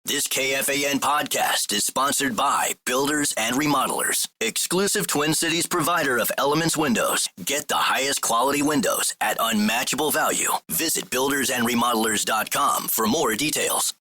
This KFAN podcast is sponsored by Builders and Remodelers, exclusive Twin Cities provider of Elements Windows. Get the highest quality windows at unmatchable value. Visit buildersandremodelers.com for more details.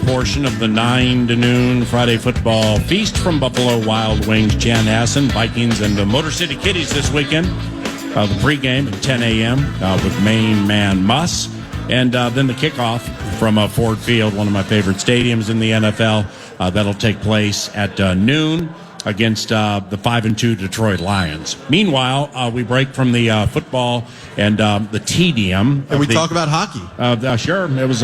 Portion of the 9 to noon Friday football feast from Buffalo Wild Wings. Jan Hassan, Vikings, and the Motor City Kitties this weekend. The pregame at 10 a.m. With main man Muss. And then the kickoff from Ford Field, one of my favorite stadiums in the NFL. That'll take place at noon against the 5-2 Detroit Lions. Meanwhile, we break from the football and the tedium. And we talk about hockey. Sure. It was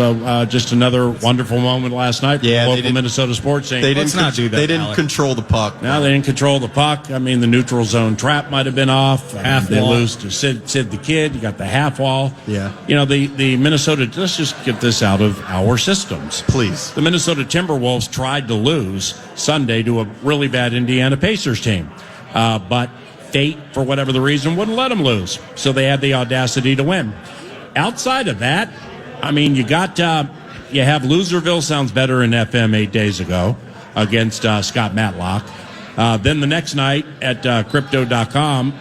just another wonderful moment last night for local Minnesota sports team. They didn't control the puck. No, they didn't control the puck. I mean, the neutral zone trap might have been off. They lose to Sid the Kid. You got the half wall. Yeah. You know, the Minnesota, let's just get this out of our systems. Please. The Minnesota Timberwolves tried to lose Sunday to a really bad Indiana Pacers team. But fate, for whatever the reason, wouldn't let them lose. So they had the audacity to win. Outside of that, I mean, you have Loserville sounds better in FM 8 days ago against Scott Matlock. Then the next night at Crypto.com,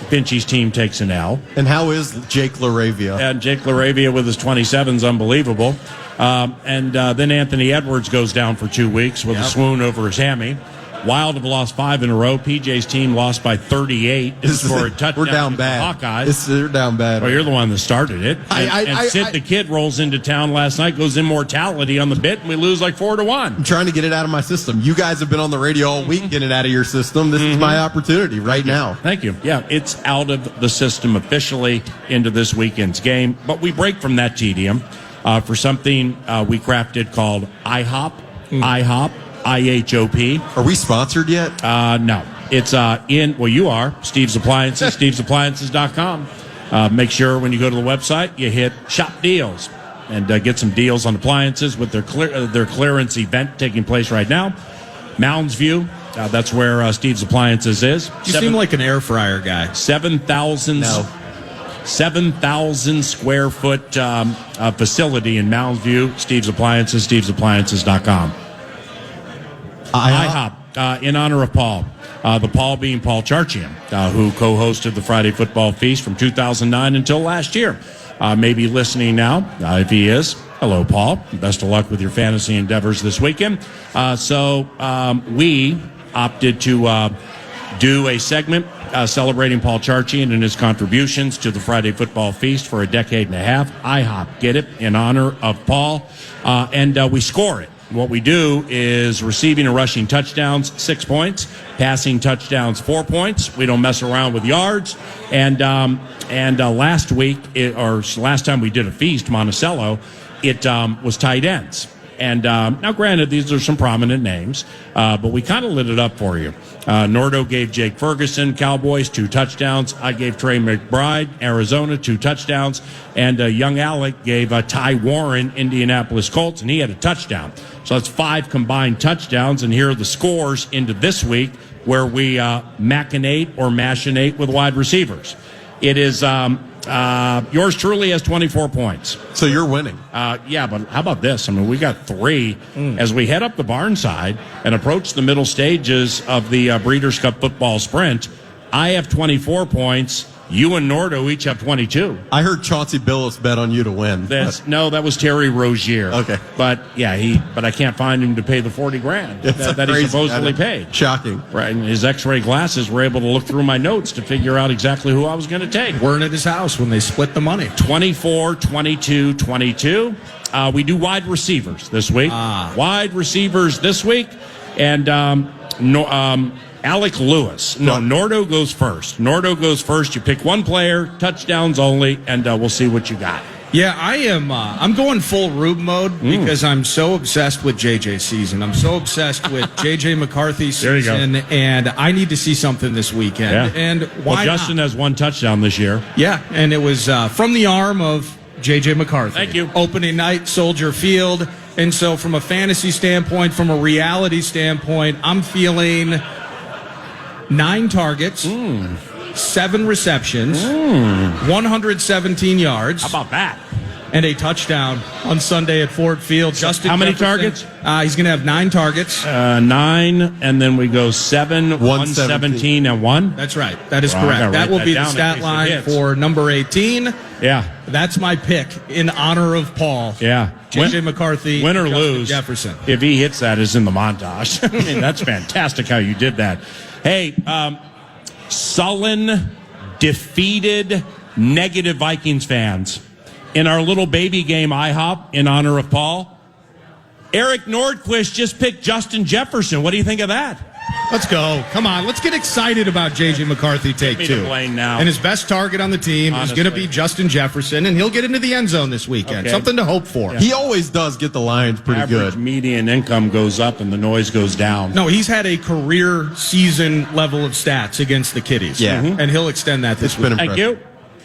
Pinchy's team takes an L. And how is Jake LaRavia? And Jake LaRavia with his 27's unbelievable. And then Anthony Edwards goes down for 2 weeks with a swoon over his hammy. Wild have lost 5 in a row. PJ's team lost by 38 for a touchdown. We're down bad. Hawkeyes. They're down bad. Well, you're the one that started it. And Sid the Kid rolls into town last night, goes immortality on the bit, and we lose like 4-1. I'm trying to get it out of my system. You guys have been on the radio all week getting it out of your system. This is my opportunity right now. Thank you. Yeah, it's out of the system officially into this weekend's game. But we break from that tedium for something we crafted called IHoP. IHoP. IHoP. Are we sponsored yet? No. It's you are, Steve's Appliances, stevesappliances.com. Make sure when you go to the website, you hit Shop Deals and get some deals on appliances with their clearance event taking place right now. Mounds View, that's where Steve's Appliances is. You seem like an air fryer guy. 7,000 square foot facility in Mounds View. Steve's Appliances, stevesappliances.com. IHOP, in honor of Paul. The Paul being Paul Charchian, who co-hosted the Friday Football Feast from 2009 until last year. Maybe listening now, if he is. Hello, Paul. Best of luck with your fantasy endeavors this weekend. So we opted to do a segment celebrating Paul Charchian and his contributions to the Friday Football Feast for a decade and a half. IHOP, get it, in honor of Paul. And we score it. What we do is receiving and rushing touchdowns, 6 points. Passing touchdowns, 4 points. We don't mess around with yards. And last time we did a feast, Monticello, it was tight ends. And now, granted, these are some prominent names, but we kind of lit it up for you. Nordo gave Jake Ferguson, Cowboys, 2 touchdowns. I gave Trey McBride, Arizona, 2 touchdowns. And young Alec gave Ty Warren, Indianapolis Colts, and he had a touchdown. So that's 5 combined touchdowns. And here are the scores into this week where we machinate or machinate with wide receivers. It is yours truly has 24 points. So you're winning. Yeah, but how about this? I mean, we got 3 as we head up the barn side and approach the middle stages of the Breeders' Cup football sprint. I have 24 points. You and Nordo each have 22. I heard Chauncey Billups bet on you to win. No, that was Terry Rozier. Okay. But I can't find him to pay the $40,000 that he supposedly paid. Shocking. Right. And his x-ray glasses were able to look through my notes to figure out exactly who I was going to take. Weren't at his house when they split the money. 24, 22, 22. We do wide receivers this week. Wide receivers this week. And Alec Lewis. No, Nordo goes first. You pick one player, touchdowns only, and we'll see what you got. Yeah, I am. I'm going full Rube mode because I'm so obsessed with JJ's season. I'm so obsessed with JJ McCarthy's season, and I need to see something this weekend. Yeah. And why Justin not? has 1 touchdown this year. Yeah, and it was from the arm of JJ McCarthy. Thank you. Opening night, Soldier Field. And so from a fantasy standpoint, from a reality standpoint, I'm feeling 9 targets, 7 receptions, 117 yards. How about that? And a touchdown on Sunday at Ford Field. Justin How many Jefferson, targets? He's going to have 9 targets. 9, and then we go 7, 117, and 1. That's right. That is Well, I correct. gotta That write will that be the down in stat case it line hits. for number 18. Yeah, That's my pick in honor of Paul. yeah. JJ McCarthy, win or Justin lose, Jefferson. if he hits that, is in the montage. I mean, that's fantastic how you did that. Hey, sullen, defeated, negative Vikings fans. In our little baby game IHoP in honor of Paul, Eric Nordquist just picked Justin Jefferson. What do you think of that? Let's go. Come on. Let's get excited about JJ McCarthy take me to 2. blame now. And his best target on the team Honestly. is going to be Justin Jefferson, and he'll get into the end zone this weekend. Okay. Something to hope for. He always does get the Lions pretty Average good. median income goes up and the noise goes down. No, he's had a career season level of stats against the Kiddies. Yeah. And he'll extend that this It's been week. Thank you.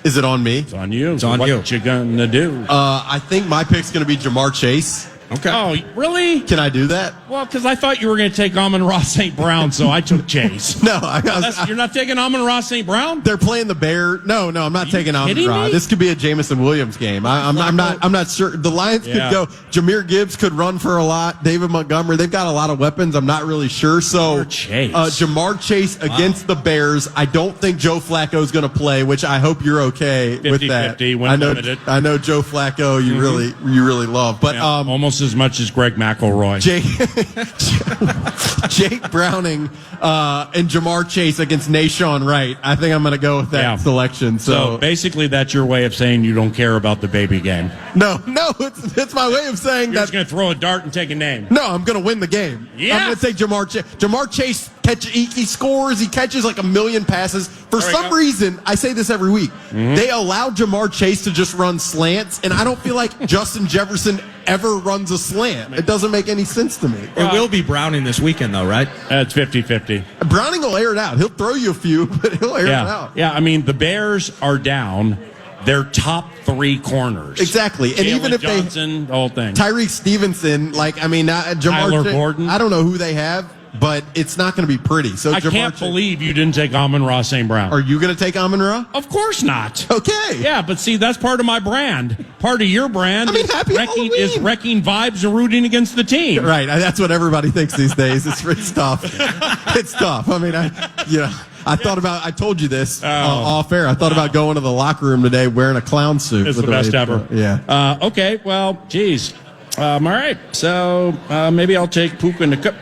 Is it on me? It's on you. It's on what you. you gonna do? I think my pick's going to be Jamar Chase. Okay. Oh, really? Can I do that? Well, because I thought you were going to take Amon-Ra St. Brown, so I took Chase. No, You're not taking Amon-Ra St. Brown? they're playing the Bear. No, I'm not taking kidding Amon-Ra. me? This could be a Jamison Williams game. I'm not sure. The Lions Yeah. could go. Jameer Gibbs could run for a lot. David Montgomery. They've got a lot of weapons. I'm not really sure. So Jamar Chase against the Bears. I don't think Joe Flacco is going to play, which I hope you're okay with that. 50-50 when I know. limited. I know Joe Flacco. You really love, but Yeah, almost as much as Greg McElroy. Jake Browning and Jamar Chase against Nashawn Wright. I think I'm going to go with that selection. So basically, that's your way of saying you don't care about the baby game. No, it's my way of saying You're that. just going to throw a dart and take a name. No, I'm going to win the game. Yeah. I'm going to say Jamar Chase. Jamar Chase he scores. He catches like 1 million passes. For some reason, I say this every week. They allow Jamar Chase to just run slants, and I don't feel like Justin Jefferson ever runs a slant. It doesn't make any sense to me. It will be Browning this weekend, though, right? It's 50-50. Browning will air it out. He'll throw you a few, but he'll air it out. Yeah, I mean, the Bears are down their top 3 corners. Exactly. And Jalen even if Johnson, the whole thing. Tyreek Stevenson, Jamar Tyler Chase, Gordon. I don't know who they have, but it's not going to be pretty. So I can't believe you didn't take Amon-Ra St. Brown. Are you going to take Amon-Ra? Of course not. Okay. Yeah, but see, that's part of my brand. Part of your brand happy Halloween. is wrecking vibes and rooting against the team. Right. That's what everybody thinks these days. It's tough. It's tough. I mean, I told you this off air. I thought about going to the locker room today wearing a clown suit. It's the best ever. Yeah. Okay, well, geez. All right. So maybe I'll take Puka Nacua.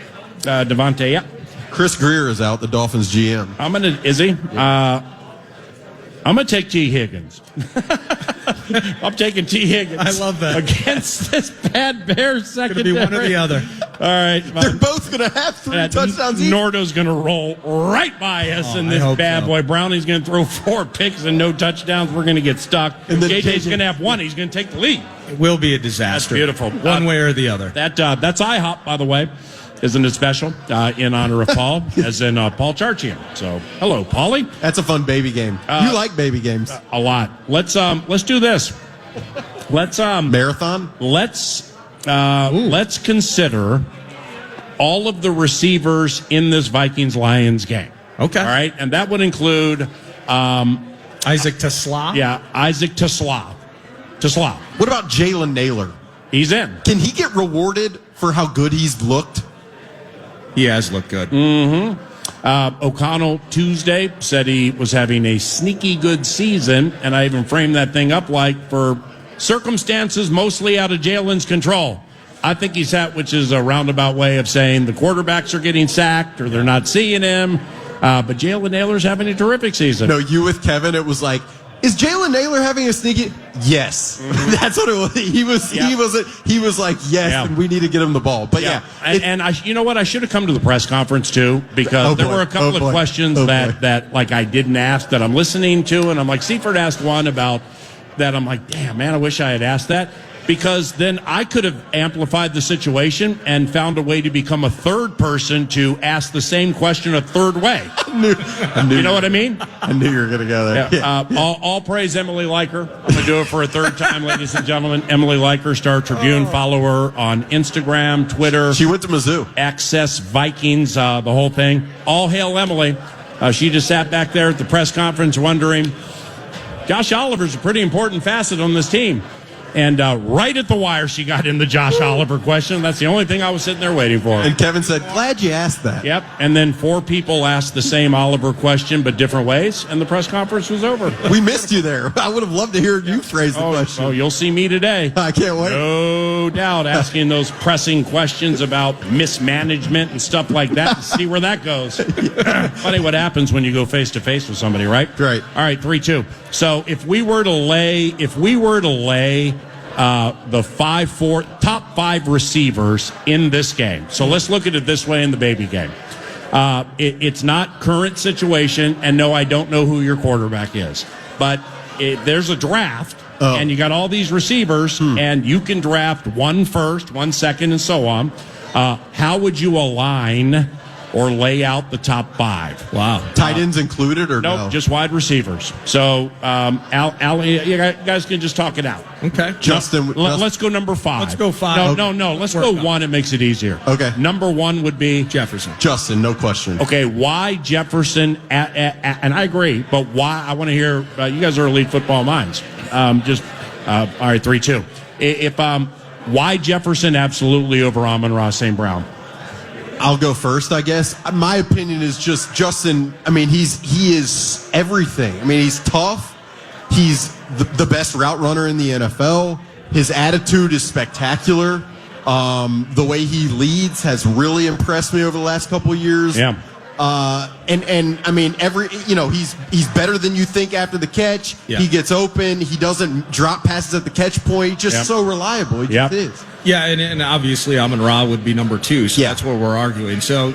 Devontae, yeah. Chris Greer is out, the Dolphins GM. Is he? I'm going to take T. Higgins. I'm taking T. Higgins. I love that. Against this bad Bears secondary. Going to be one or the other. All right. They're both going to have 3 touchdowns each. Nordo's going to roll right by us in this bad boy. Browning's going to throw 4 picks and no touchdowns. We're going to get stuck. And then JJ's going to have 1. He's going to take the lead. It will be a disaster. That's beautiful. One way or the other. That's IHoP, by the way. Isn't it special? In honor of Paul, as in Paul Charchian. So, hello, Paulie. That's a fun baby game. You like baby games. A lot. Let's do this. Let's Marathon? Let's consider all of the receivers in this Vikings-Lions game. Okay. All right? And that would include Isaac Tesla? Yeah, Isaac Tesla. What about Jalen Naylor? He's in. Can he get rewarded for how good he's looked? He has looked good. O'Connell Tuesday said he was having a sneaky good season, and I even framed that thing up like for circumstances mostly out of Jalen's control. I think he's at, which is a roundabout way of saying the quarterbacks are getting sacked or they're not seeing him. But Jalen Naylor's having a terrific season. No, you with Kevin, it was like, is Jalen Naylor having a sneaky? Yes. That's what it was. He was like, yes, and we need to get him the ball. But and you know what? I should have come to the press conference too, because there were a couple of questions that like I didn't ask that I'm listening to, and I'm like, Seifert asked one about that I'm like, damn, man, I wish I had asked that. Because then I could have amplified the situation and found a way to become a third person to ask the same question a third way. I knew You know what I mean? I knew you were going to go there. Yeah. All praise Emily Liker. I'm going to do it for a third time, ladies and gentlemen. Emily Liker, Star Tribune. Follow her on Instagram, Twitter. She went to Mizzou. Access Vikings, the whole thing. All hail Emily. She just sat back there at the press conference wondering, Josh Oliver's a pretty important facet on this team. And right at the wire, she got in the Josh Oliver question. That's the only thing I was sitting there waiting for. And Kevin said, glad you asked that. Yep. And then 4 people asked the same Oliver question, but different ways, and the press conference was over. We missed you there. I would have loved to hear you phrase the question. Oh, you'll see me today. I can't wait. No doubt, asking those pressing questions about mismanagement and stuff like that and see where that goes. Funny what happens when you go face-to-face with somebody, right? Right. All right, 3-2. So if we were to lay the top 5 receivers in this game. So let's look at it this way in the baby game. It's not current situation, and no, I don't know who your quarterback is. But there's a draft, and you got all these receivers, and you can draft 1 first, 1 second, and so on. How would you align or lay out the top 5? Wow. Tight ends included or Nope, no? just wide receivers. So, you guys can just talk it out. Okay. Justin. Let's go number 5. Let's go 5. No. Let's go 1. It makes it easier. Okay. Number 1 would be Jefferson. Justin, no question. Okay, why Jefferson? And I agree, but why? I want to hear. You guys are elite football minds. All right, 3-2. If why Jefferson absolutely over Amon-Ra St. Brown? I'll go first, I guess. My opinion is just Justin. I mean, he is everything. I mean, he's tough. He's the best route runner in the NFL. His attitude is spectacular. The way he leads has really impressed me over the last couple of years. Yeah. And I mean, he's better than you think after the catch. Yeah. He gets open. He doesn't drop passes at the catch point. He's just so reliable. He just is. Yeah, and obviously Amon-Ra would be number 2, so that's what we're arguing. So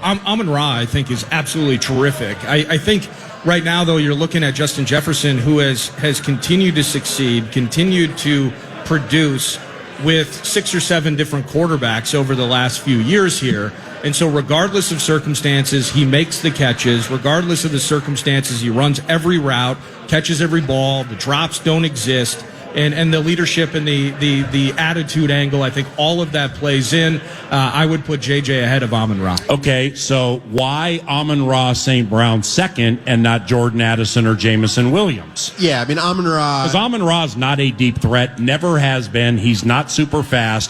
Amon-Ra, I think, is absolutely terrific. I think right now, though, you're looking at Justin Jefferson, who has continued to succeed, continued to produce with 6 or 7 different quarterbacks over the last few years here. And so regardless of circumstances, he makes the catches. Regardless of the circumstances, he runs every route, catches every ball. The drops don't exist. And the leadership and the attitude angle, I think all of that plays in. I would put JJ ahead of Amon-Ra. Okay, so why Amon-Ra St. Brown second and not Jordan Addison or Jamison Williams? Yeah, I mean, Amon-Ra. Because Amon-Ra is not a deep threat, never has been. He's not super fast.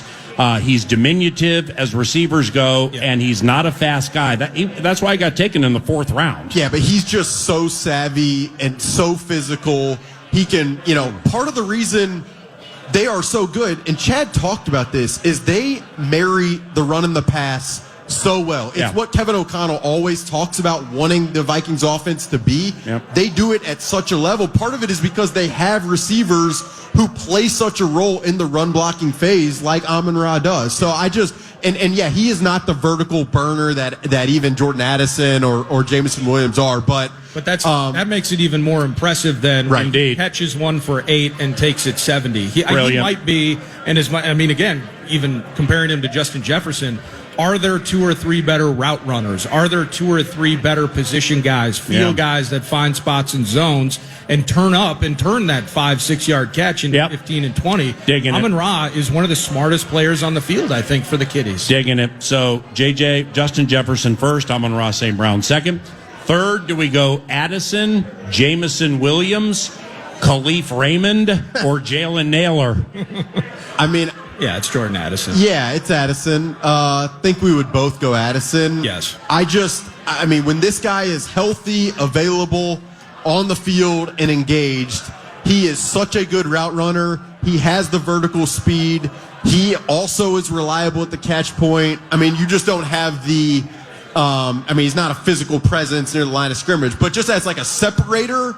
He's diminutive as receivers go, and he's not a fast guy. That's why he got taken in the 4th round. Yeah, but he's just so savvy and so physical. He can, part of the reason they are so good, and Chad talked about this, is they marry the run and the pass so well. It's what Kevin O'Connell always talks about wanting the Vikings offense to be. Yep. They do it at such a level. Part of it is because they have receivers who play such a role in the run blocking phase like Amon-Ra does. So I just, and he is not the vertical burner that even Jordan Addison or Jamison Williams are, but that makes it even more impressive than when he catches 1 for 8 and takes it 70. He might be, again, even comparing him to Justin Jefferson, are there 2 or 3 better route runners? Are there 2 or 3 better position guys, field guys that find spots in zones and turn that 5-6 yard catch in 15 and 20? Amon-Ra is one of the smartest players on the field, I think, for the kiddies. Digging it. So, JJ, Justin Jefferson first, Amon-Ra St. Brown second. Third, do we go Addison, Jamison Williams, Khalif Raymond, or Jalen Naylor? I mean, yeah, it's Jordan Addison. Yeah, it's Addison. Think we would both go Addison. Yes. When this guy is healthy, available, on the field, and engaged, he is such a good route runner. He has the vertical speed. He also is reliable at the catch point. I mean, you just don't have the... he's not a physical presence near the line of scrimmage, but just as like a separator,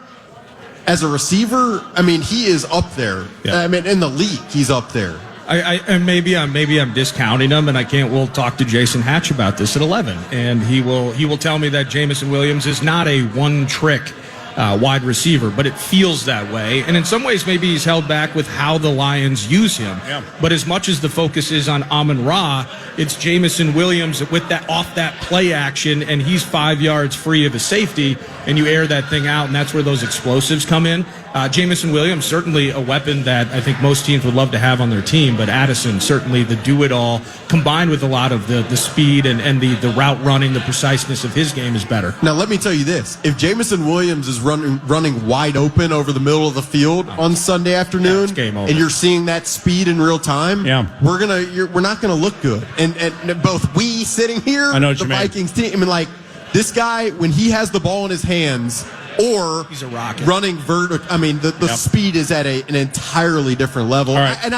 as a receiver, he is up there. Yeah. In the league, he's up there. And maybe I'm discounting him, and we'll talk to Jason Hatch about this at 11, and he will tell me that Jamison Williams is not a one-trick wide receiver, but it feels that way. And in some ways, maybe he's held back with how the Lions use him. Yeah. But as much as the focus is on Amon-Ra, it's Jameson Williams with that off that play action, and he's 5 yards free of a safety, and you air that thing out, and that's where those explosives come in. Jameson Williams, certainly a weapon that I think most teams would love to have on their team, but Addison, certainly the do-it-all, combined with a lot of the speed and the route running, the preciseness of his game is better. Now, let me tell you this. If Jameson Williams is running wide open over the middle of the field on Sunday afternoon, it's game over. and you're seeing that speed in real time, we're not going to look good. And both we sitting here, I know what the you mean. Vikings team, I mean, like, this guy, when he has the ball in his hands, or he's a rocket. Running vertical. I mean, the speed is at an entirely different level. Right. And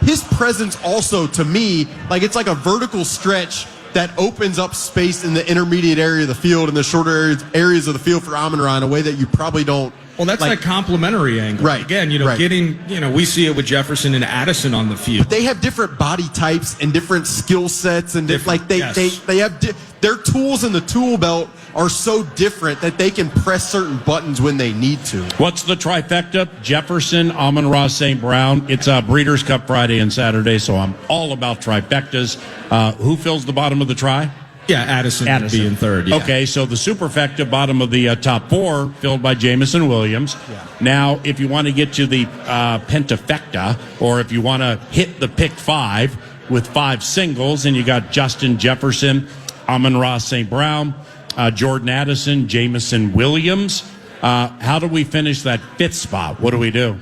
his presence also, to me, like, it's like a vertical stretch that opens up space in the intermediate area of the field and the shorter areas of the field for Amon-Ra in a way that you probably don't. Well, that's like complementary angle. Right. Again, right. getting, we see it with Jefferson and Addison on the field. But they have different body types and different skill sets, and they have their tools in the tool belt are so different that they can press certain buttons when they need to. What's the trifecta? Jefferson, Amon-Ra, St. Brown. It's a Breeders' Cup Friday and Saturday, so I'm all about trifectas. Who fills the bottom of the try? Yeah, Addison would be in third. Yeah. Okay, so the superfecta bottom of the top four filled by Jameson Williams. Yeah. Now, if you want to get to the pentafecta, or if you want to hit the pick five with 5 singles, and you got Justin Jefferson, Amon-Ra St. Brown, Jordan Addison, Jameson Williams. How do we finish that 5th spot? What do we do?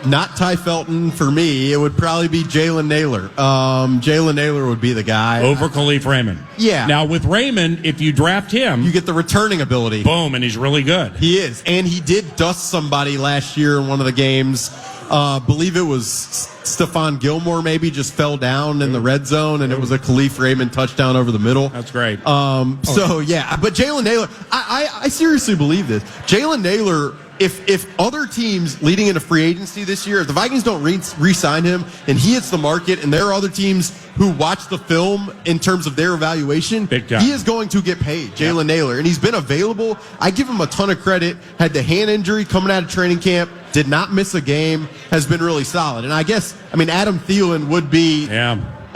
Not Ty Felton for me. It would probably be Jalen Naylor. Jalen Naylor would be the guy. Over Khalif Raymond. Yeah. Now, with Raymond, if you draft him, you get the returning ability. Boom, and he's really good. He is. And he did dust somebody last year in one of the games. Believe it was Stephon Gilmore, maybe just fell down in the red zone, and it was a Khalif Raymond touchdown over the middle. That's great. So, yeah. But Jalen Naylor, I seriously believe this. Jalen Naylor, if other teams leading into free agency this year, if the Vikings don't re-sign him and he hits the market and there are other teams who watch the film in terms of their evaluation, Big time. he is going to get paid, Jalen Naylor. And he's been available. I give him a ton of credit. Had the hand injury coming out of training camp, did not miss a game, has been really solid. And I guess, Adam Thielen would be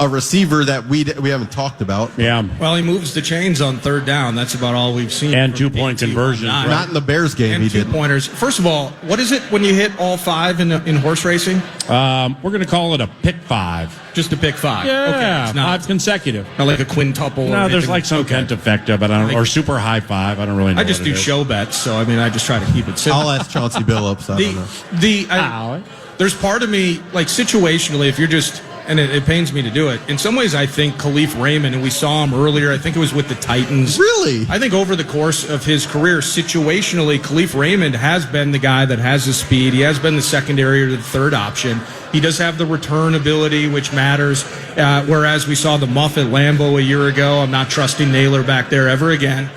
a receiver that we haven't talked about. Yeah. Well, he moves the chains on third down. That's about all we've seen. And 2-point conversion. Not in the Bears game, and he did. 2-pointers. First of all, what is it when you hit all 5 in horse racing? We're going to call it a pick 5. Just a pick 5. Yeah, okay, it's not 5 consecutive. Not like a quintuple. No, there's like some pentafecta, but I don't, or super high 5. I don't really know. I just do show bets, so I just try to keep it simple. I'll ask Chauncey Billups. I don't know. There's part of me, like situationally, if you're just, and it pains me to do it, in some ways I think Khalif Raymond, and we saw him earlier, I think it was with the Titans. Really? I think over the course of his career, situationally, Khalif Raymond has been the guy that has the speed. He has been the secondary or the third option. He does have the return ability, which matters, whereas we saw the muff at Lambeau a year ago. I'm not trusting Naylor back there ever again.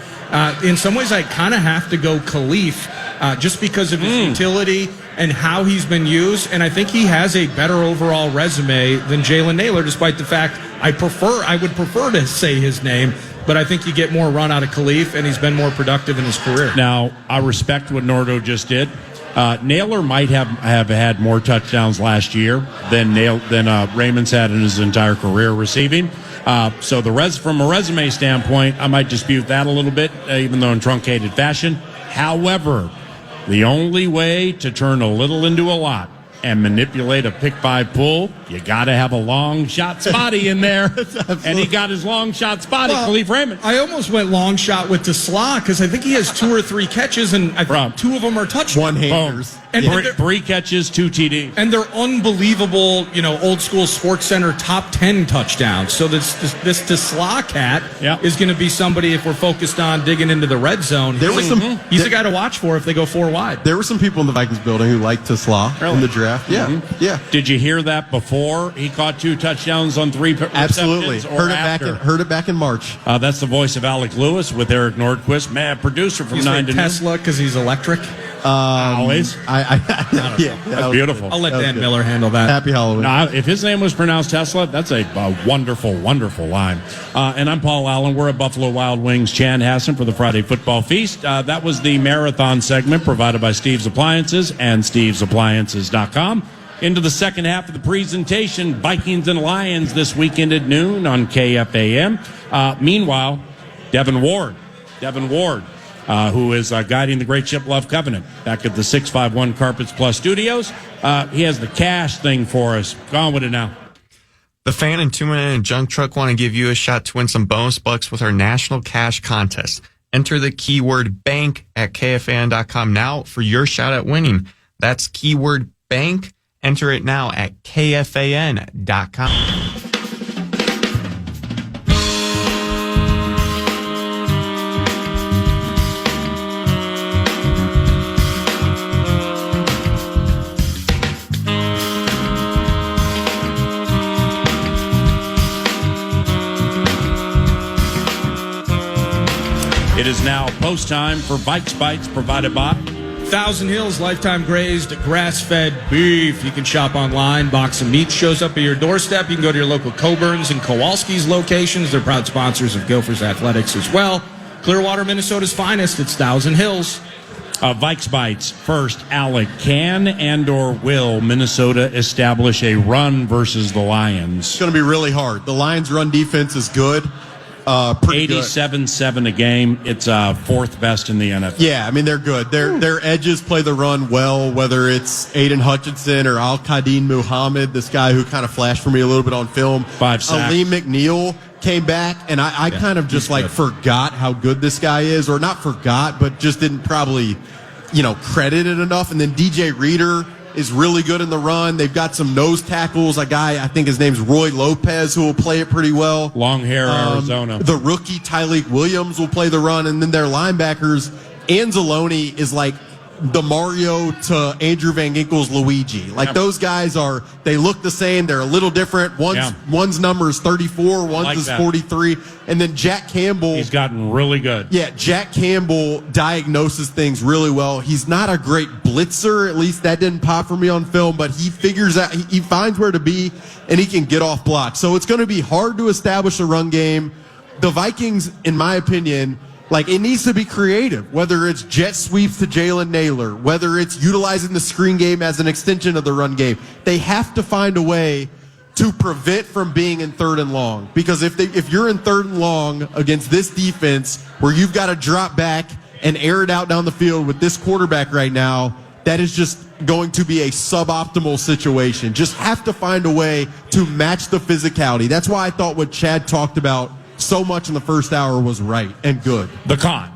In some ways, I kind of have to go Khalif just because of his utility and how he's been used. And I think he has a better overall resume than Jalen Naylor, despite the fact I would prefer to say his name. But I think you get more run out of Khalif, and he's been more productive in his career. Now, I respect what Nordo just did. Naylor might have had more touchdowns last year than Raymond's had in his entire career receiving. So from a resume standpoint, I might dispute that a little bit, even though in truncated fashion. However, the only way to turn a little into a lot and manipulate a pick 5 pull, you got to have a long shot spotty in there. And he got his long shot spotty, Khalif Raymond. I almost went long shot with Tesla because I think he has 2 or 3 catches, and I think 2 of them are touchdowns. One-handers. And 3 catches, 2 TDs. And they're unbelievable, old school Sports Center top 10 touchdowns. So this Tesla cat is going to be somebody, if we're focused on digging into the red zone, he's a guy to watch for if they go 4 wide. There were some people in the Vikings building who liked Tesla in the draft. Yeah, yeah. Did you hear that before he caught 2 touchdowns on 3 Absolutely. receptions? Absolutely. Heard it back in March. That's the voice of Alec Lewis with Eric Nordquist, producer from 9 to Noon. Tesla because he's electric. Always. Yeah, That's beautiful. I'll let Dan Miller handle that. Happy Halloween. Now, if his name was pronounced Tesla, that's a wonderful, wonderful line. And I'm Paul Allen. We're at Buffalo Wild Wings Chanhassen for the Friday Football Feast. That was the marathon segment provided by Steve's Appliances and stevesappliances.com. Into the second half of the presentation, Vikings and Lions this weekend at noon on KFAN. Meanwhile, Devin Ward, who is guiding the Great Ship Love Covenant back at the 651 Carpets Plus Studios. He has the cash thing for us. Go on with it now. The Fan and 2 Minute and Junk Truck want to give you a shot to win some bonus bucks with our National Cash Contest. Enter the keyword BANK at KFAN.com now for your shot at winning. That's keyword BANK. Enter it now at KFAN.com. It is now post time for Vikes Bits provided by Thousand Hills Lifetime Grazed Grass-Fed Beef. You can shop online. Box of Meat shows up at your doorstep. You can go to your local Coburn's and Kowalski's locations. They're proud sponsors of Gophers Athletics as well. Clearwater, Minnesota's finest. It's Thousand Hills. Vikes Bits. First, Alec, can and or will Minnesota establish a run versus the Lions? It's going to be really hard. The Lions' run defense is good. Pretty 87-7 a game. It's fourth best in the NFL. Yeah, I mean, they're good. Their edges play the run well, whether it's Aiden Hutchinson or Al-Qadim Muhammad, this guy who kind of flashed for me a little bit on film. 5 sacks. Aleem McNeil came back, and I kind of just forgot how good this guy is, or not forgot, but just didn't probably, credit it enough. And then DJ Reader is really good in the run. They've got some nose tackles. A guy, I think his name's Roy Lopez, who will play it pretty well. Long hair, Arizona. The rookie Tyleek Williams will play the run, and then their linebackers, Anzalone is like the Mario to Andrew Van Ginkel's Luigi. Those guys they look the same. They're a little different. One's number is 34, one's is 43. And then Jack Campbell. He's gotten really good. Yeah, Jack Campbell diagnoses things really well. He's not a great blitzer. At least that didn't pop for me on film, but he figures out, he finds where to be, and he can get off blocks. So it's going to be hard to establish a run game. The Vikings, in my opinion, it needs to be creative, whether it's jet sweeps to Jalen Naylor, whether it's utilizing the screen game as an extension of the run game. They have to find a way to prevent from being in third and long. Because if you're in third and long against this defense where you've got to drop back and air it out down the field with this quarterback right now, that is just going to be a suboptimal situation. Just have to find a way to match the physicality. That's why I thought what Chad talked about so much in the first hour was right and good. The con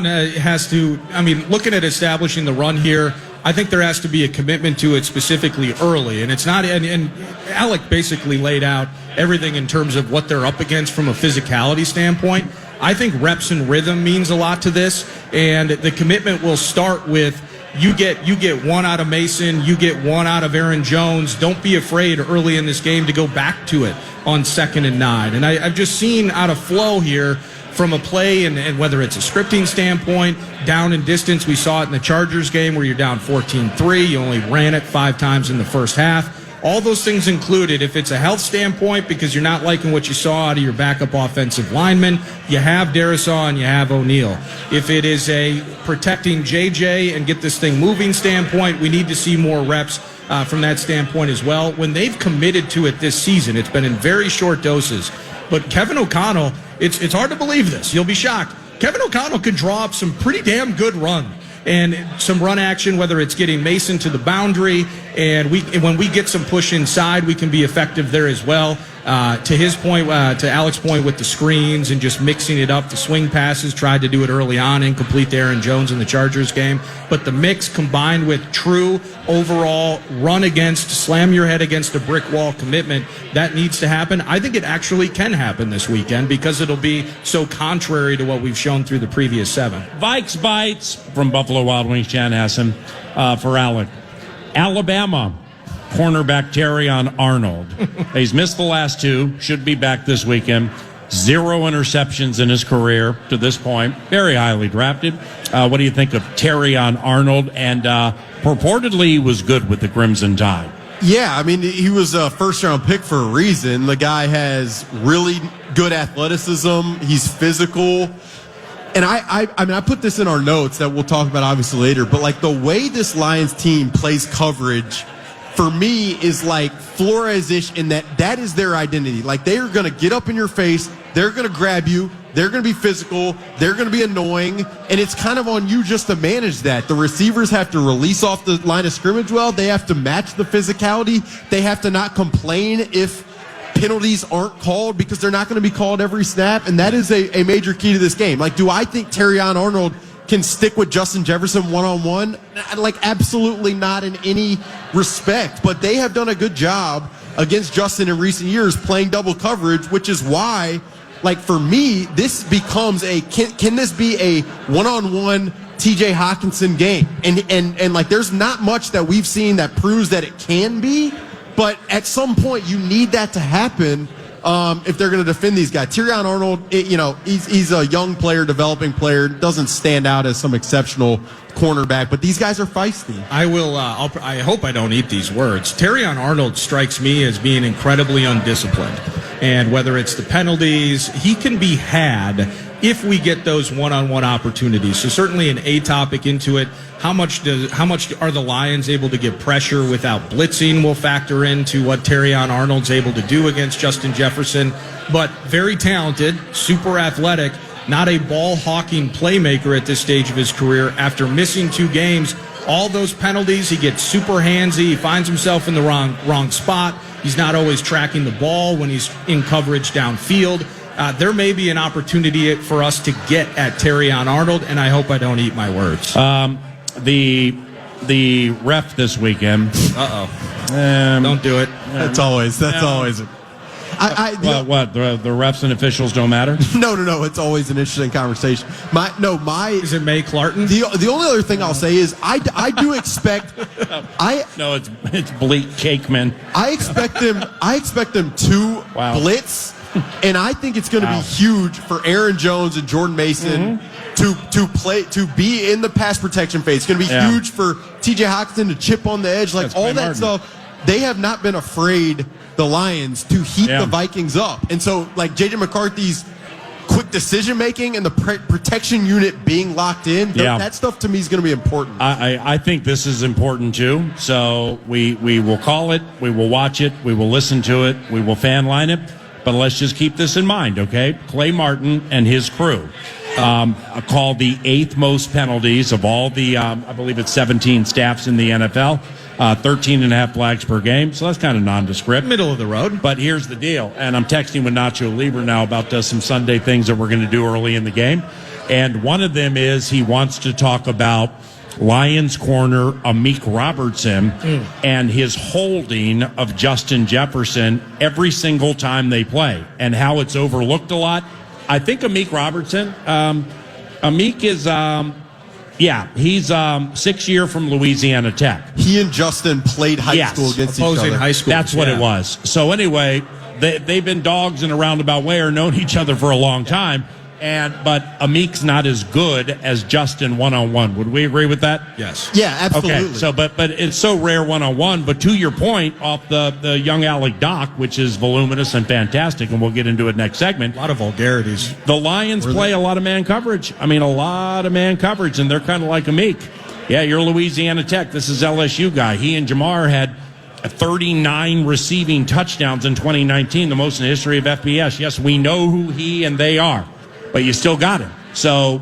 has to, looking at establishing the run here, I think there has to be a commitment to it specifically early. And it's not, and Alec basically laid out everything in terms of what they're up against from a physicality standpoint. I think reps and rhythm means a lot to this. And the commitment will start with, you get one out of Mason, you get one out of Aaron Jones. Don't be afraid early in this game to go back to it on 2nd and 9. And I've just seen out of flow here from a play, and whether it's a scripting standpoint, down and distance. We saw it in the Chargers game where you're down 14-3. You only ran it 5 times in the first half. All those things included, if it's a health standpoint because you're not liking what you saw out of your backup offensive lineman, you have Darisaw and you have O'Neal. If it is a protecting JJ and get this thing moving standpoint, we need to see more reps from that standpoint as well. When they've committed to it this season, it's been in very short doses. But Kevin O'Connell, it's hard to believe this. You'll be shocked. Kevin O'Connell could draw up some pretty damn good run. And some run action, whether it's getting Mason to the boundary, and when we get some push inside, we can be effective there as well. To his point, to Alec's point with the screens and just mixing it up, the swing passes, tried to do it early on, incomplete to Aaron Jones in the Chargers game. But the mix combined with true overall run against, slam your head against a brick wall commitment, that needs to happen. I think it actually can happen this weekend because it'll be so contrary to what we've shown through the previous 7. Vikes Bits from Buffalo Wild Wings Chanhassen for Alec. Alabama. Cornerback Terrion Arnold. He's missed the last 2. Should be back this weekend. 0 interceptions in his career to this point. Very highly drafted. What do you think of Terrion Arnold? And purportedly he was good with the Crimson Tide. Yeah, I mean, he was a first-round pick for a reason. The guy has really good athleticism. He's physical. And I mean, I put this in our notes that we'll talk about obviously later, but like the way this Lions team plays coverage for me is like Flores-ish in that is their identity. Like they are going to get up in your face. They're going to grab you. They're going to be physical. They're going to be annoying. And it's kind of on you just to manage that. The receivers have to release off the line of scrimmage well. They have to match the physicality. They have to not complain if penalties aren't called because they're not going to be called every snap. And that is a major key to this game. Like, do I think Terrion Arnold can stick with Justin Jefferson one-on-one? Like, absolutely not in any respect. But they have done a good job against Justin in recent years playing double coverage, which is why, like, for me, this becomes can this be a one-on-one TJ Hawkinson game? And like, there's not much that we've seen that proves that it can be, but at some point you need that to happen if they're going to defend these guys. Terrion Arnold, he's a young player, developing player, doesn't stand out as some exceptional cornerback, but these guys are feisty. I hope I don't eat these words. Terrion Arnold strikes me as being incredibly undisciplined. And whether it's the penalties, he can be had if we get those one-on-one opportunities. So certainly an A topic into it. How much are the Lions able to get pressure without blitzing will factor into what Terrion Arnold's able to do against Justin Jefferson. But very talented, super athletic, not a ball-hawking playmaker at this stage of his career. After missing 2 games, all those penalties, he gets super handsy. He finds himself in the wrong spot. He's not always tracking the ball when he's in coverage downfield. There may be an opportunity for us to get at Terrion Arnold, and I hope I don't eat my words. The ref this weekend. Don't do it. That's always. The refs and officials don't matter? No. It's always an interesting conversation. Is it May Clarton? The only other thing I'll say is I do expect. It's Bleak Cakeman. I expect them to blitz, and I think it's going to be huge for Aaron Jones and Jordan Mason to be in the pass protection phase. It's going to be huge for TJ Hawkinson to chip on the edge, like That's all Clay that Martin. stuff. They have not been afraid, the Lions, to heat the Vikings up. And so, like, J.J. McCarthy's quick decision-making and the protection unit being locked in, that stuff to me is going to be important. I think this is important, too. So we will call it, we will watch it, we will listen to it, we will fan line it. But let's just keep this in mind, okay? Clay Martin and his crew called the 8th most penalties of all the, I believe it's 17 staffs in the NFL. 13 and a half flags per game, so that's kind of nondescript. Middle of the road. But here's the deal, and I'm texting with Nacho Libre now about some Sunday things that we're going to do early in the game. And one of them is he wants to talk about Lions corner Amik Robertson and his holding of Justin Jefferson every single time they play and how it's overlooked a lot. I think Amik Robertson, Amik is... he's 6-year from Louisiana Tech. He and Justin played high school against each other. High school. That's what it was. So anyway, they've been dogs in a roundabout way or known each other for a long time. But Amik's not as good as Justin one-on-one. Would we agree with that? Yes. Yeah, absolutely. Okay, so but it's so rare one-on-one. But to your point, off the young Alec Doc, which is voluminous and fantastic, and we'll get into it next segment. A lot of vulgarities. The Lions play a lot of man coverage. I mean, a lot of man coverage, and they're kind of like Amik. Yeah, you're Louisiana Tech. This is LSU guy. He and Jamar had 39 receiving touchdowns in 2019, the most in the history of FBS. Yes, we know who he and they are. But you still got him. So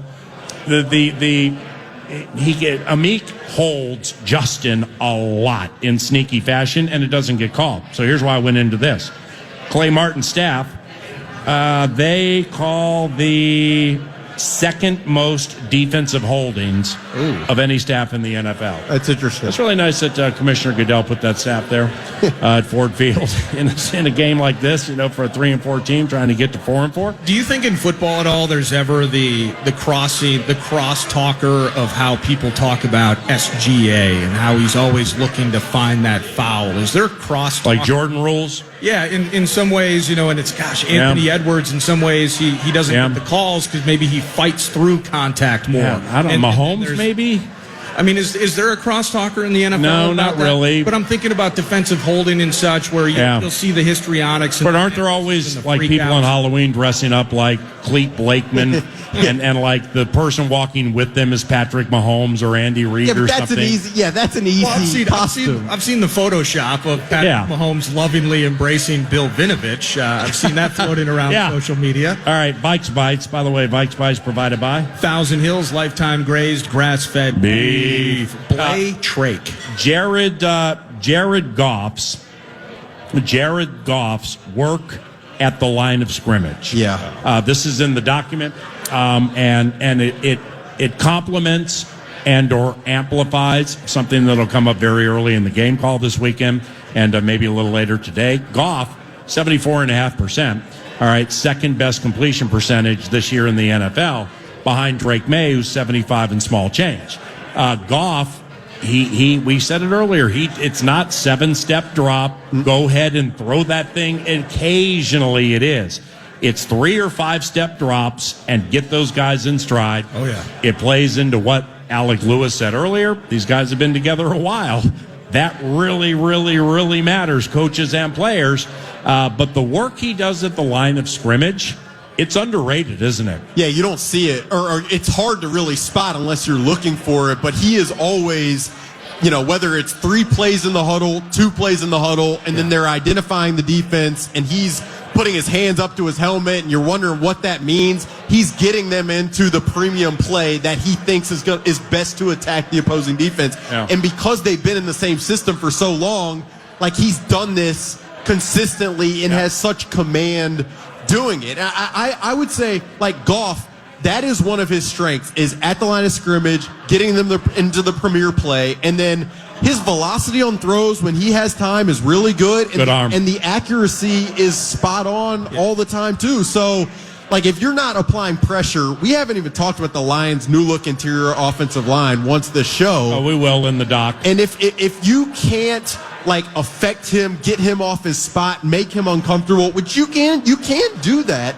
Amik holds Justin a lot in sneaky fashion, and it doesn't get called. So here's why I went into this. Clay Martin's staff, they call the second most defensive holdings of any staff in the NFL. That's interesting. It's really nice that Commissioner Goodell put that staff there at Ford Field in a game like this, for a 3-4 team trying to get to 4-4. Do you think in football at all there's ever the cross-talker of how people talk about SGA and how he's always looking to find that foul? Is there a cross like Jordan rules? Yeah, in some ways, and it's, Anthony Edwards, in some ways, he doesn't get the calls because maybe he fights through contact more. Yeah, I don't know, Mahomes maybe? I mean, is there a crosstalker in the NFL? No, not really. But I'm thinking about defensive holding and such where you'll see the histrionics. But aren't there always like people on Halloween dressing up like Clete Blakeman and like the person walking with them is Patrick Mahomes or Andy Reid or that's something? That's an easy costume. I've seen the Photoshop of Patrick Mahomes lovingly embracing Bill Vinovich. I've seen that floating around social media. All right, Vikes Bites. By the way, Vikes Bites provided by Thousand Hills Lifetime Grazed Grass-Fed Beef. Blay Trake. Jared Goff's work at the line of scrimmage. Yeah. This is in the document, and it complements and or amplifies something that'll come up very early in the game call this weekend and maybe a little later today. Goff, 74.5%. All right, second best completion percentage this year in the NFL, behind Drake May, who's 75 and small change. Goff, we said it earlier, it's not 7-step drop, go ahead and throw that thing. Occasionally it is. It's 3 or 5-step drops and get those guys in stride. Oh, yeah. It plays into what Alec Lewis said earlier. These guys have been together a while. That really, really, really matters, coaches and players. But the work he does at the line of scrimmage, it's underrated, isn't it? Yeah, you don't see it, or it's hard to really spot unless you're looking for it. But he is always, whether it's 3 plays in the huddle, 2 plays in the huddle, and then they're identifying the defense, and he's putting his hands up to his helmet, and you're wondering what that means. He's getting them into the premium play that he thinks is best to attack the opposing defense. Yeah. And because they've been in the same system for so long, like he's done this consistently and has such command doing it. I would say, like Goff, that is one of his strengths, is at the line of scrimmage, getting them into the premier play, and then his velocity on throws when he has time is really good. Good arm. And the accuracy is spot on all the time, too. So, like, if you're not applying pressure, we haven't even talked about the Lions' new-look interior offensive line once this show. Oh, we will in the doc. And if you can't, affect him, get him off his spot, make him uncomfortable, which you can't do that.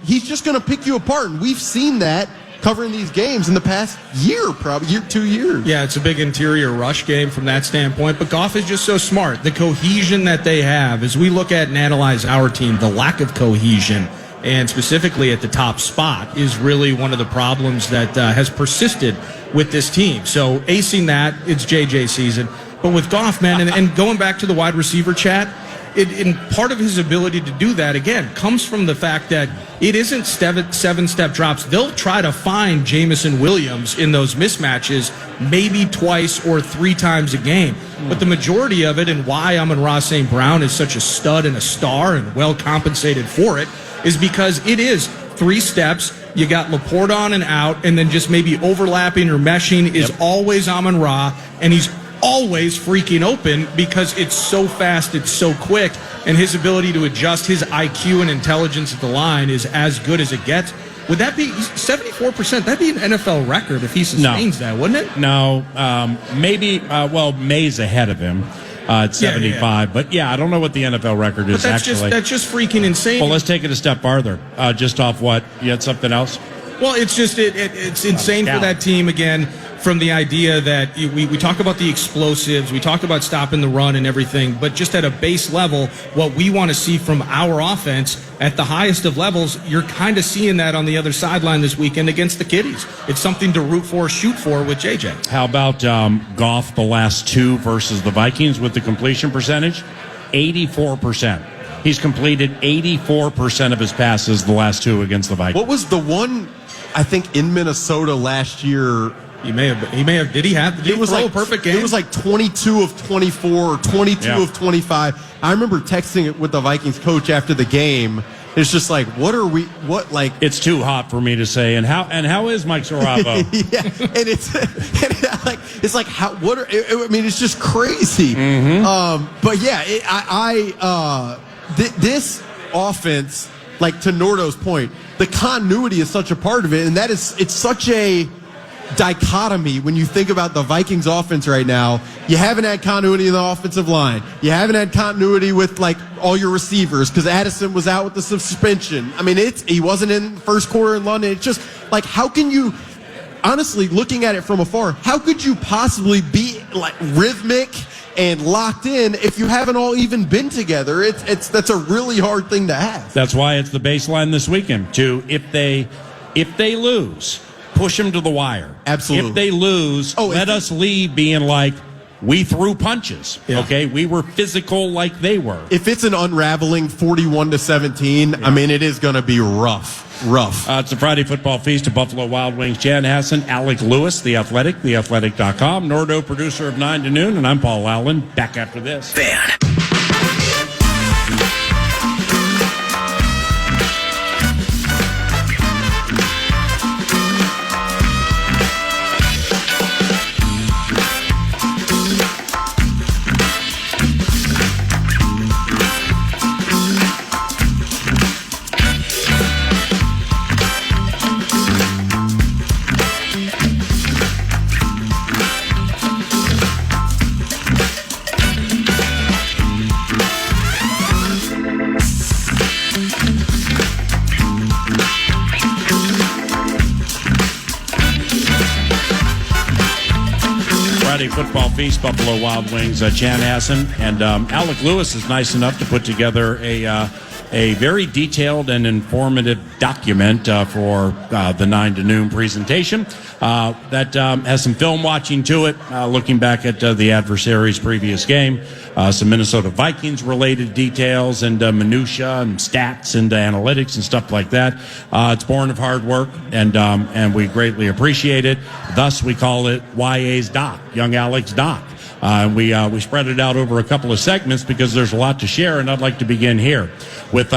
He's just going to pick you apart. And we've seen that covering these games in the past year, probably 2 years. Yeah, it's a big interior rush game from that standpoint. But Goff is just so smart. The cohesion that they have, as we look at and analyze our team, the lack of cohesion, and specifically at the top spot, is really one of the problems that has persisted with this team. So acing that, it's JJ season. But with Goff, man, and going back to the wide receiver chat, and part of his ability to do that, again, comes from the fact that it isn't 7-step drops. They'll try to find Jamison Williams in those mismatches maybe twice or 3 times a game. But the majority of it, and why Amon-Ra St. Brown is such a stud and a star and well compensated for it, is because it is 3 steps. You got Laporte on and out, and then just maybe overlapping or meshing is always Amon-Ra, and he's always freaking open because it's so fast, it's so quick, and his ability to adjust, his IQ and intelligence at the line is as good as it gets. Would that be 74%? That'd be an NFL record if he sustains that, wouldn't it? No, maybe. May's ahead of him at 75. But I don't know what the NFL record is actually. That's just freaking insane. Well, let's take it a step farther. Just off what? You had something else? Well, it's just it's insane for that team again. From the idea that we talk about the explosives, we talk about stopping the run and everything, but just at a base level, what we want to see from our offense at the highest of levels, you're kind of seeing that on the other sideline this weekend against the Kitties. It's something to root for, shoot for with JJ. How about Goff the last 2 versus the Vikings with the completion percentage? 84%. He's completed 84% of his passes the last 2 against the Vikings. What was the one, I think, in Minnesota last year? He may have. Did he throw a perfect game? It was like 22 of 24 or 22 of 25. I remember texting it with the Vikings coach after the game, It's just like, what like? It's too hot for me to say. And how is Mike Sorabo? Yeah, and it's like how I mean, it's just crazy. But yeah, this offense, like to Nordo's point, the continuity is such a part of it, and it's such a dichotomy when you think about the Vikings offense right now. You haven't had continuity in the offensive line. You haven't had continuity with like all your receivers because Addison was out with the suspension. I mean, he wasn't in the first quarter in London. It's just like, how can you, honestly, looking at it from afar, how could you possibly be like rhythmic and locked in if you haven't all even been together? That's a really hard thing to have. That's why it's the baseline this weekend. If they lose, push them to the wire. Absolutely. If they lose, let us leave being like, we threw punches. Yeah. Okay, we were physical like they were. If it's an unraveling 41-17, I mean, it is going to be rough. It's a Friday football feast at Buffalo Wild Wings. Jan Hassan, Alec Lewis, The Athletic, theathletic.com. Nordo, producer of 9 to Noon, and I'm Paul Allen. Back after this. Fan. Football feast, Buffalo Wild Wings. Jan Hassan and Alec Lewis is nice enough to put together a very detailed and informative document for the 9 to Noon presentation that has some film watching to it, looking back at the adversary's previous game, some Minnesota Vikings related details and minutia and stats and analytics and stuff like that. It's born of hard work, and we greatly appreciate it. Thus, we call it YA's Doc, Young Alec's Doc. We spread it out over a couple of segments because there's a lot to share, and I'd like to begin here with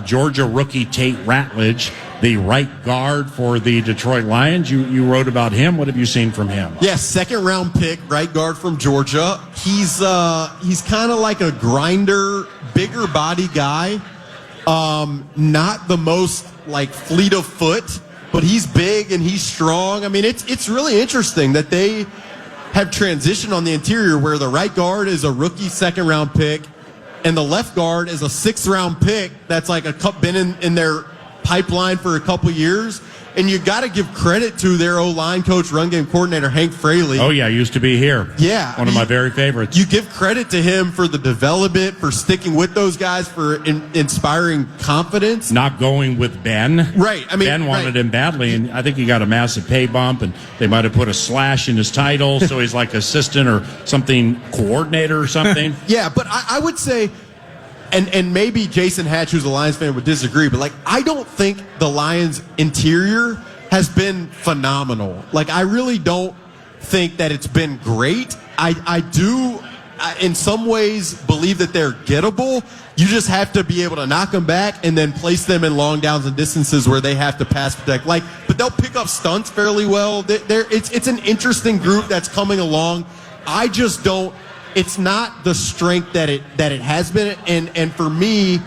Georgia rookie Tate Ratledge, the right guard for the Detroit Lions. You wrote about him. What have you seen from him? Yeah, second-round pick, right guard from Georgia. He's kind of like a grinder, bigger body guy. Not the most like fleet of foot, but he's big and he's strong. I mean, it's really interesting that they have transitioned on the interior where the right guard is a rookie second-round pick and the left guard is a sixth-round pick that's like been in their pipeline for a couple years. And you got to give credit to their O-line coach, run game coordinator, Hank Fraley. Oh, yeah, used to be here. Yeah. One of my very favorites. You give credit to him for the development, for sticking with those guys, for inspiring confidence. Not going with Ben. Right. I mean, Ben wanted him badly, and I think he got a massive pay bump, and they might have put a slash in his title, so he's like assistant or something, coordinator or something. Yeah, but I would say, and maybe Jason Hatch, who's a Lions fan, would disagree, but like I don't think the Lions interior has been phenomenal. Like I really don't think that it's been great. I do in some ways believe that they're gettable. You just have to be able to knock them back and then place them in long downs and distances where they have to pass protect. But they'll pick up stunts fairly well. It's an interesting group that's coming along. I just don't. It's not the strength that it has been, and for me,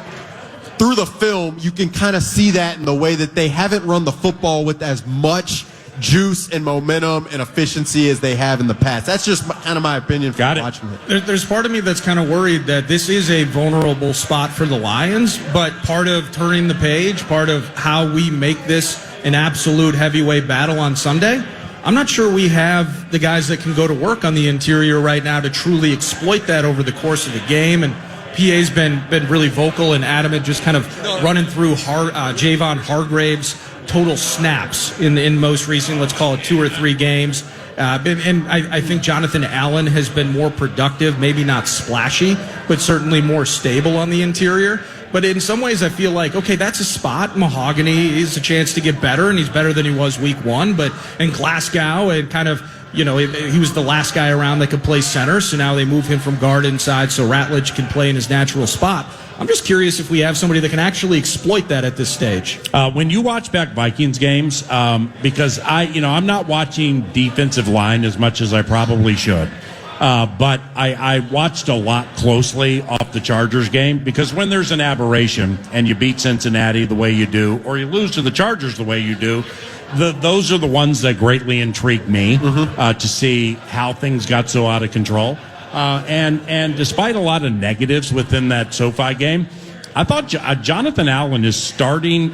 through the film, you can kind of see that in the way that they haven't run the football with as much juice and momentum and efficiency as they have in the past. That's just kind of my opinion from watching it. There's part of me that's kind of worried that this is a vulnerable spot for the Lions, but part of turning the page, part of how we make this an absolute heavyweight battle on Sunday, I'm not sure we have the guys that can go to work on the interior right now to truly exploit that over the course of the game. And PA's been really vocal and adamant, just kind of running through Javon Hargrave's total snaps in most recent, let's call it 2 or 3 games. And I think Jonathan Allen has been more productive, maybe not splashy, but certainly more stable on the interior. But in some ways, I feel like, okay, that's a spot. Mahogany is a chance to get better, and he's better than he was week 1. But in Glasgow and kind of he was the last guy around that could play center, so now they move him from guard inside so Ratledge can play in his natural spot. I'm just curious if we have somebody that can actually exploit that at this stage. When you watch back Vikings games, because I'm not watching defensive line as much as I probably should. But I watched a lot closely off the Chargers game, because when there's an aberration and you beat Cincinnati the way you do, or you lose to the Chargers the way you do, those are the ones that greatly intrigue me to see how things got so out of control. And despite a lot of negatives within that SoFi game, I thought Jonathan Allen is starting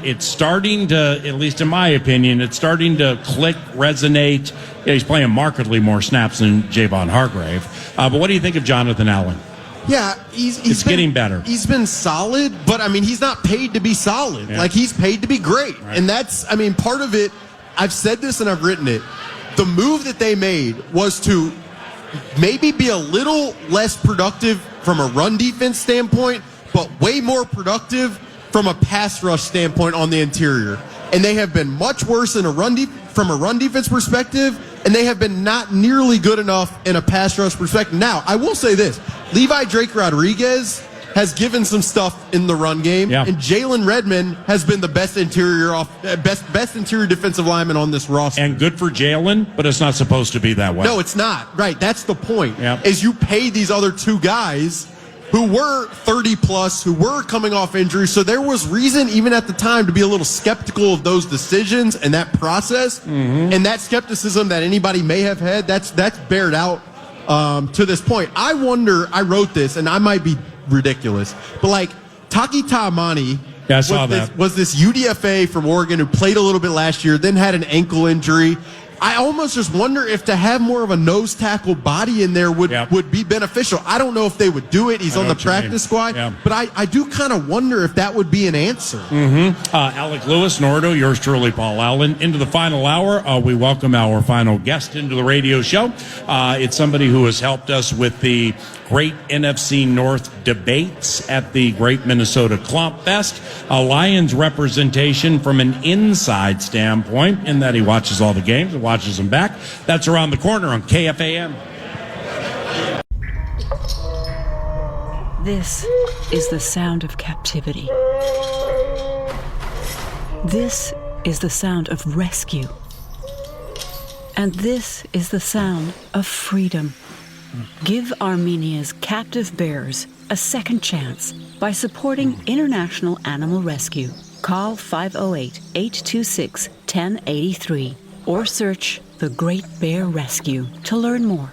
to, at least in my opinion, it's starting to click, resonate. Yeah, he's playing markedly more snaps than Javon Hargrave. But what do you think of Jonathan Allen? Yeah, he's getting better. He's been solid, but, he's not paid to be solid. Yeah. Like, he's paid to be great. Right. And that's, part of it, I've said this and I've written it. The move that they made was to maybe be a little less productive from a run defense standpoint, but way more productive from a pass rush standpoint on the interior. And they have been much worse from a run defense perspective, and they have been not nearly good enough in a pass rush perspective. Now, I will say this. Levi Drake Rodriguez has given some stuff in the run game, and Jalen Redmond has been the best interior defensive lineman on this roster. And good for Jalen, but it's not supposed to be that way. No, it's not. Right, that's the point. Yep. Is you pay these other two guys who were 30-plus, who were coming off injury, so there was reason even at the time to be a little skeptical of those decisions and that process, and that skepticism that anybody may have had, that's bared out to this point. I wonder, I wrote this, and I might be ridiculous, but Taki Taimani was this UDFA from Oregon who played a little bit last year, then had an ankle injury. I almost just wonder if to have more of a nose tackle body in there would be beneficial. I don't know if they would do it. He's on the practice squad. Yeah. But I do kind of wonder if that would be an answer. Alec Lewis, Nordo, yours truly, Paul Allen. Into the final hour, we welcome our final guest into the radio show. It's somebody who has helped us with the great NFC North debates at the Great Minnesota Clomp Fest. A Lions representation from an inside standpoint, in that he watches all the games and watches them back. That's Around the Corner on KFAN. This is the sound of captivity. This is the sound of rescue. And this is the sound of freedom. Give Armenia's captive bears a second chance by supporting International Animal Rescue. Call 508-826-1083 or search The Great Bear Rescue to learn more.